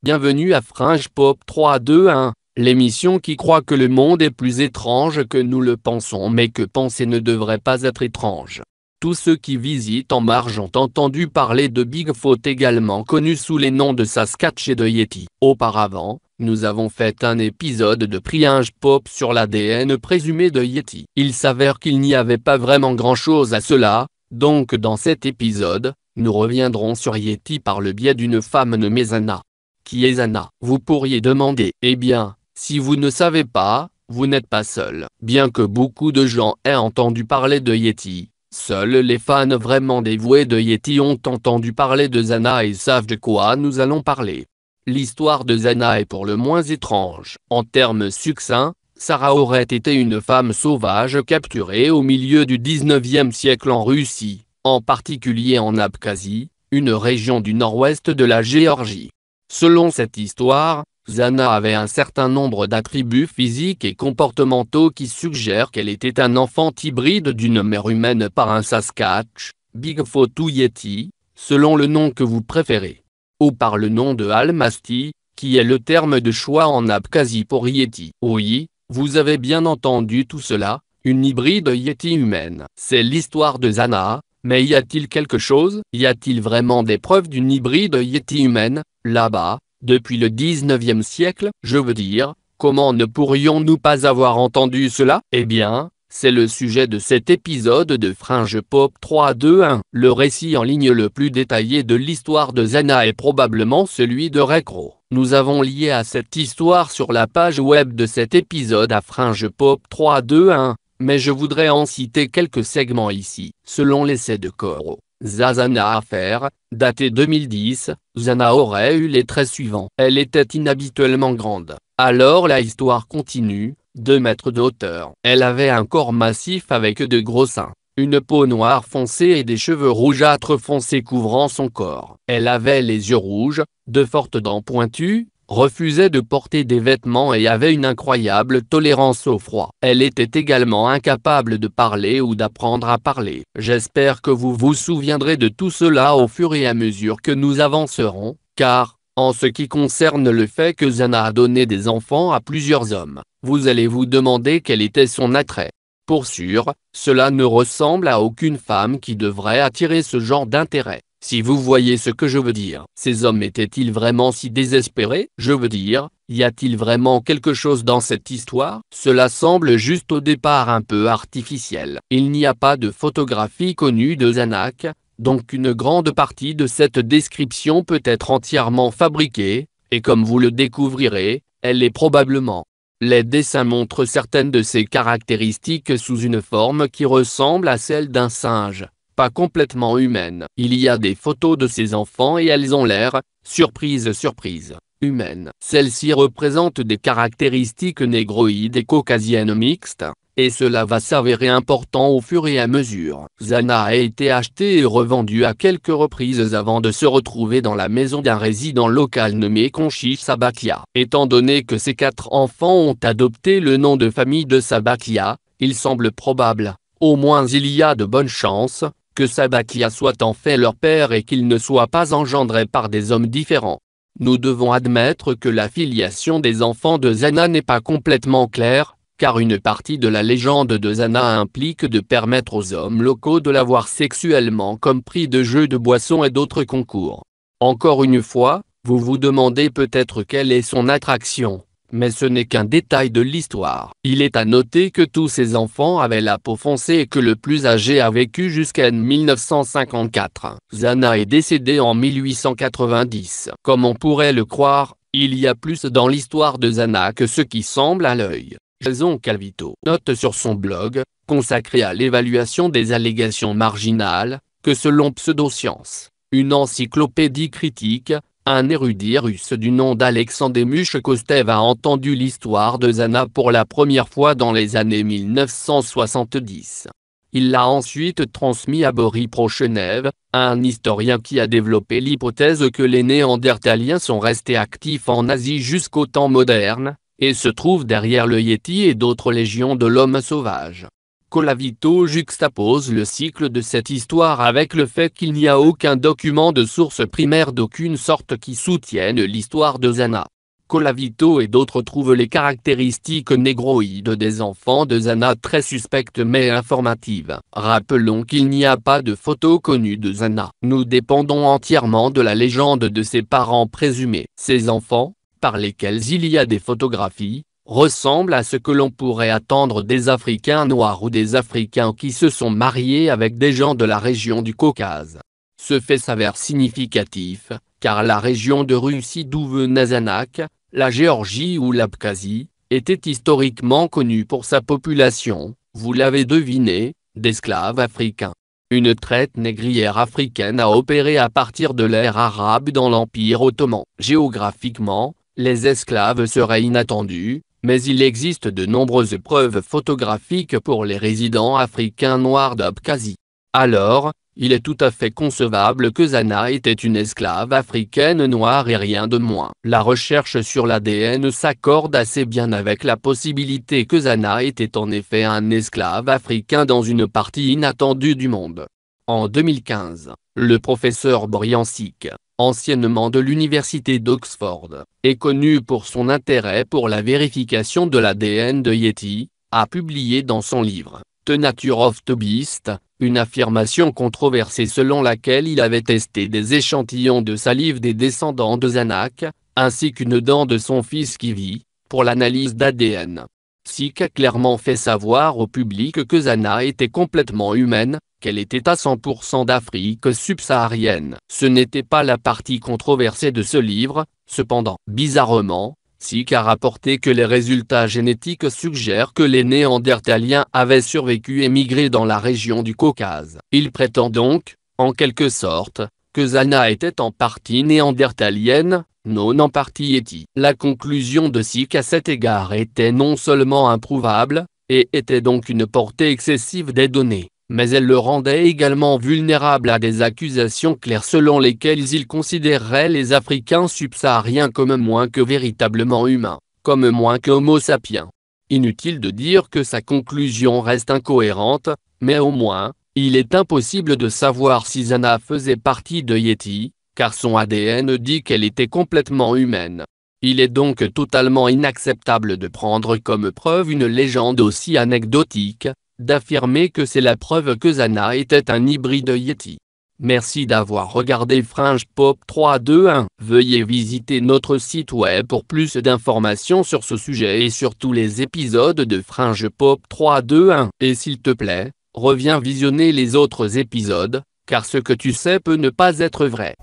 Bienvenue à Fringe Pop 321, l'émission qui croit que le monde est plus étrange que nous le pensons mais que penser ne devrait pas être étrange. Tous ceux qui visitent en marge ont entendu parler de Bigfoot, également connu sous les noms de Sasquatch et de Yeti. Auparavant, nous avons fait un épisode de Fringe Pop sur l'ADN présumé de Yeti. Il s'avère qu'il n'y avait pas vraiment grand-chose à cela, donc dans cet épisode, nous reviendrons sur Yeti par le biais d'une femme nommée Zana. Qui est Zana? Vous pourriez demander. Eh bien, si vous ne savez pas, vous n'êtes pas seul. Bien que beaucoup de gens aient entendu parler de Yeti, seuls les fans vraiment dévoués de Yeti ont entendu parler de Zana et savent de quoi nous allons parler. L'histoire de Zana est pour le moins étrange. En termes succincts, Sarah aurait été une femme sauvage capturée au milieu du 19e siècle en Russie, en particulier en Abkhazie, une région du nord-ouest de la Géorgie. Selon cette histoire, Zana avait un certain nombre d'attributs physiques et comportementaux qui suggèrent qu'elle était un enfant hybride d'une mère humaine par un Sasquatch, Bigfoot ou Yeti, selon le nom que vous préférez. Ou par le nom de Almasty, qui est le terme de choix en Abkhazie pour Yeti. Oui, vous avez bien entendu tout cela, une hybride Yeti humaine. C'est l'histoire de Zana, mais y a-t-il quelque chose? Y a-t-il vraiment des preuves d'une hybride Yeti humaine, là-bas, depuis le 19e siècle? Je veux dire, comment ne pourrions-nous pas avoir entendu cela? Eh bien, c'est le sujet de cet épisode de Fringe Pop 321. Le récit en ligne le plus détaillé de l'histoire de Zana est probablement celui de Recro. Nous avons lié à cette histoire sur la page web de cet épisode à Fringe Pop 321. Mais je voudrais en citer quelques segments ici. Selon l'essai de Koro, Zana Affair, daté 2010, Zana aurait eu les traits suivants. Elle était inhabituellement grande. Alors la histoire continue, 2 mètres de hauteur. Elle avait un corps massif avec de gros seins, une peau noire foncée et des cheveux rougeâtres foncés couvrant son corps. Elle avait les yeux rouges, de fortes dents pointues, refusait de porter des vêtements et avait une incroyable tolérance au froid. Elle était également incapable de parler ou d'apprendre à parler. J'espère que vous vous souviendrez de tout cela au fur et à mesure que nous avancerons, car, en ce qui concerne le fait que Zana a donné des enfants à plusieurs hommes, vous allez vous demander quel était son attrait. Pour sûr, cela ne ressemble à aucune femme qui devrait attirer ce genre d'intérêt. Si vous voyez ce que je veux dire. Ces hommes étaient-ils vraiment si désespérés? Je veux dire, y a-t-il vraiment quelque chose dans cette histoire? Cela semble juste au départ un peu artificiel. Il n'y a pas de photographie connue de Zanak, donc une grande partie de cette description peut être entièrement fabriquée, et comme vous le découvrirez, elle est probablement. Les dessins montrent certaines de ses caractéristiques sous une forme qui ressemble à celle d'un singe. Pas complètement humaine. Il y a des photos de ces enfants et elles ont l'air, surprise surprise, humaines. Celles-ci représentent des caractéristiques négroïdes et caucasiennes mixtes, et cela va s'avérer important au fur et à mesure. Zana a été achetée et revendue à quelques reprises avant de se retrouver dans la maison d'un résident local nommé Konchi Sabakia. Étant donné que ces 4 enfants ont adopté le nom de famille de Sabakia, il semble probable, au moins il y a de bonnes chances, que Sabakia soit en fait leur père et qu'il ne soit pas engendré par des hommes différents. Nous devons admettre que la filiation des enfants de Zana n'est pas complètement claire, car une partie de la légende de Zana implique de permettre aux hommes locaux de la voir sexuellement comme prix de jeux de boissons et d'autres concours. Encore une fois, vous vous demandez peut-être quelle est son attraction. Mais ce n'est qu'un détail de l'histoire. Il est à noter que tous ces enfants avaient la peau foncée et que le plus âgé a vécu jusqu'à 1954. Zana est décédée en 1890. Comme on pourrait le croire, il y a plus dans l'histoire de Zana que ce qui semble à l'œil. Jason Calvito note sur son blog, consacré à l'évaluation des allégations marginales, que selon Pseudoscience, une encyclopédie critique, un érudit russe du nom d'Alexandre Mushkostev a entendu l'histoire de Zana pour la première fois dans les années 1970. Il l'a ensuite transmis à Boris Prochenev, un historien qui a développé l'hypothèse que les Néandertaliens sont restés actifs en Asie jusqu'au temps moderne, et se trouvent derrière le Yéti et d'autres légions de l'homme sauvage. Colavito juxtapose le cycle de cette histoire avec le fait qu'il n'y a aucun document de source primaire d'aucune sorte qui soutienne l'histoire de Zana. Colavito et d'autres trouvent les caractéristiques négroïdes des enfants de Zana très suspectes mais informatives. Rappelons qu'il n'y a pas de photos connues de Zana. Nous dépendons entièrement de la légende de ses parents présumés. Ces enfants, par lesquels il y a des photographies, ressemblent à ce que l'on pourrait attendre des Africains noirs ou des Africains qui se sont mariés avec des gens de la région du Caucase. Ce fait s'avère significatif, car la région de Russie d'où venait Zanak, la Géorgie ou l'Abkhazie, était historiquement connue pour sa population, vous l'avez deviné, d'esclaves africains. Une traite négrière africaine a opéré à partir de l'ère arabe dans l'Empire ottoman. Géographiquement, les esclaves seraient inattendus, mais il existe de nombreuses preuves photographiques pour les résidents africains noirs d'Abkhazie. Alors, il est tout à fait concevable que Zana était une esclave africaine noire et rien de moins. La recherche sur l'ADN s'accorde assez bien avec la possibilité que Zana était en effet un esclave africain dans une partie inattendue du monde. En 2015, le professeur Briancic, anciennement de l'université d'Oxford, est connu pour son intérêt pour la vérification de l'ADN de Yeti, a publié dans son livre « The Nature of the Beast », une affirmation controversée selon laquelle il avait testé des échantillons de salive des descendants de Zanak, ainsi qu'une dent de son fils qui vit, pour l'analyse d'ADN. Sik a clairement fait savoir au public que Zana était complètement humaine, qu'elle était à 100% d'Afrique subsaharienne. Ce n'était pas la partie controversée de ce livre, cependant. Bizarrement, Sik a rapporté que les résultats génétiques suggèrent que les Néandertaliens avaient survécu et migré dans la région du Caucase. Il prétend donc, en quelque sorte, que Zana était en partie néandertalienne, non en partie Yeti. La conclusion de Sik à cet égard était non seulement improuvable, et était donc une portée excessive des données, mais elle le rendait également vulnérable à des accusations claires selon lesquelles il considérerait les Africains subsahariens comme moins que véritablement humains, comme moins que Homo sapiens. Inutile de dire que sa conclusion reste incohérente, mais au moins, il est impossible de savoir si Zana faisait partie de Yeti, car son ADN dit qu'elle était complètement humaine. Il est donc totalement inacceptable de prendre comme preuve une légende aussi anecdotique, d'affirmer que c'est la preuve que Zana était un hybride Yeti. Merci d'avoir regardé Fringe Pop 321. Veuillez visiter notre site web pour plus d'informations sur ce sujet et sur tous les épisodes de Fringe Pop 321. Et s'il te plaît, reviens visionner les autres épisodes, car ce que tu sais peut ne pas être vrai.